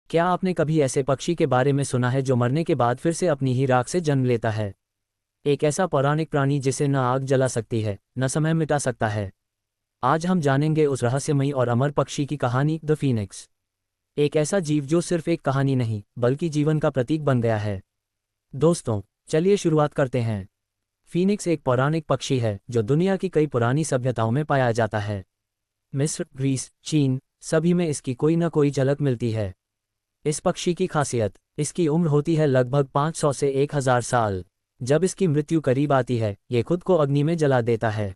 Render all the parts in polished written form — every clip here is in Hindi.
क्या आपने कभी ऐसे पक्षी के बारे में सुना है जो मरने के बाद फिर से अपनी ही राख से जन्म लेता है? एक ऐसा पौराणिक प्राणी जिसे न आग जला सकती है, न समय मिटा सकता है। आज हम जानेंगे उस रहस्यमयी और अमर पक्षी की कहानी, द फीनिक्स। एक ऐसा जीव जो सिर्फ एक कहानी नहीं, बल्कि जीवन का प्रतीक बन गया है। दोस्तों, चलिए शुरुआत करते हैं। फीनिक्स एक पौराणिक पक्षी है जो दुनिया की कई पुरानी सभ्यताओं में पाया जाता है। मिस्र, ग्रीस, चीन, सभी में इसकी कोई न कोई झलक मिलती है। इस पक्षी की खासियत, इसकी उम्र होती है लगभग 500 से 1000 साल। जब इसकी मृत्यु करीब आती है, ये खुद को अग्नि में जला देता है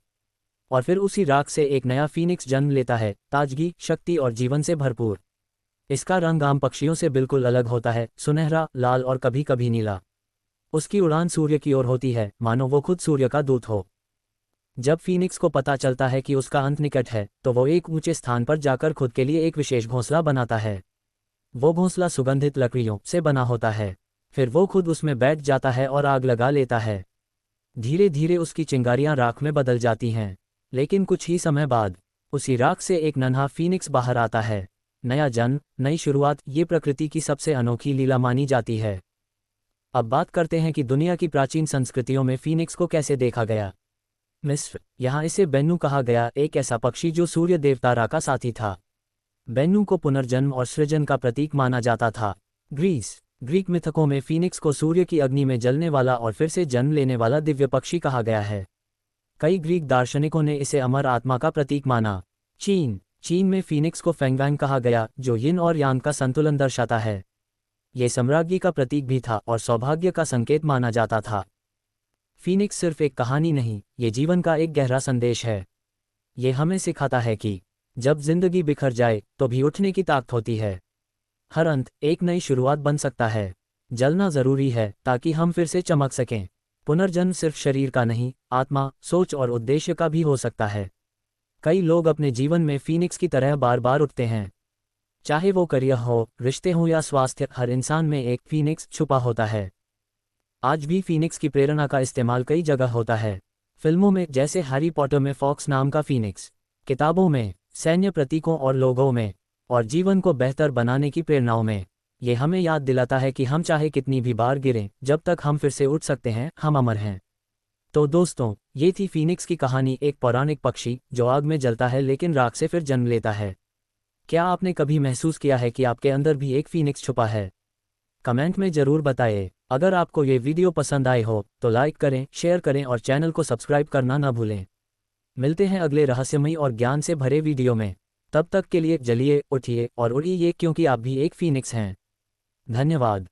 और फिर उसी राख से एक नया फीनिक्स जन्म लेता है, ताजगी, शक्ति और जीवन से भरपूर। इसका रंग आम पक्षियों से बिल्कुल अलग होता है, सुनहरा, लाल और कभी कभी नीला। उसकी उड़ान सूर्य की ओर होती है, मानो वो खुद सूर्य का दूत हो। जब फीनिक्स को पता चलता है कि उसका अंत निकट है, तो वो एक ऊंचे स्थान पर जाकर खुद के लिए एक विशेष घोंसला बनाता है। वो घोंसला सुगंधित लकड़ियों से बना होता है। फिर वो खुद उसमें बैठ जाता है और आग लगा लेता है। धीरे धीरे उसकी चिंगारियां राख में बदल जाती हैं। लेकिन कुछ ही समय बाद उसी राख से एक नन्हा फीनिक्स बाहर आता है। नया जन्म, नई शुरुआत, ये प्रकृति की सबसे अनोखी लीला मानी जाती है। अब बात करते हैं कि दुनिया की प्राचीन संस्कृतियों में फीनिक्स को कैसे देखा गया। मिस्र, यहाँ इसे बेन्नू कहा गया, एक ऐसा पक्षी जो सूर्य देवता रा का साथी था। बेन्नू को पुनर्जन्म और सृजन का प्रतीक माना जाता था। ग्रीक मिथकों में फीनिक्स को सूर्य की अग्नि में जलने वाला और फिर से जन्म लेने वाला दिव्य पक्षी कहा गया है। कई ग्रीक दार्शनिकों ने इसे अमर आत्मा का प्रतीक माना। चीन में फीनिक्स को फेंगवांग कहा गया, जो यिन और यांग का संतुलन दर्शाता है। ये साम्राज्य का प्रतीक भी था और सौभाग्य का संकेत माना जाता था। फीनिक्स सिर्फ एक कहानी नहीं, ये जीवन का एक गहरा संदेश है। ये हमें सिखाता है कि जब जिंदगी बिखर जाए तो भी उठने की ताकत होती है। हर अंत एक नई शुरुआत बन सकता है। जलना जरूरी है ताकि हम फिर से चमक सकें। पुनर्जन्म सिर्फ शरीर का नहीं, आत्मा, सोच और उद्देश्य का भी हो सकता है। कई लोग अपने जीवन में फीनिक्स की तरह बार बार उठते हैं। चाहे वो करियर हो, रिश्ते हो या स्वास्थ्य, हर इंसान में एक फीनिक्स छुपा होता है। आज भी फीनिक्स की प्रेरणा का इस्तेमाल कई जगह होता है। फिल्मों में, जैसे हैरी पॉटर में फॉक्स नाम का फीनिक्स, किताबों में, सैन्य प्रतीकों और लोगों में, और जीवन को बेहतर बनाने की प्रेरणाओं में। ये हमें याद दिलाता है कि हम चाहे कितनी भी बार गिरें, जब तक हम फिर से उठ सकते हैं, हम अमर हैं। तो दोस्तों, ये थी फीनिक्स की कहानी, एक पौराणिक पक्षी जो आग में जलता है लेकिन राख से फिर जन्म लेता है। क्या आपने कभी महसूस किया है कि आपके अंदर भी एक फीनिक्स छुपा है? कमेंट में जरूर बताएं। अगर आपको ये वीडियो पसंद आए हो तो लाइक करें, शेयर करें और चैनल को सब्सक्राइब करना न भूलें। मिलते हैं अगले रहस्यमयी और ज्ञान से भरे वीडियो में। तब तक के लिए जलिए, उठिए और उड़िए, क्योंकि आप भी एक फीनिक्स हैं। धन्यवाद।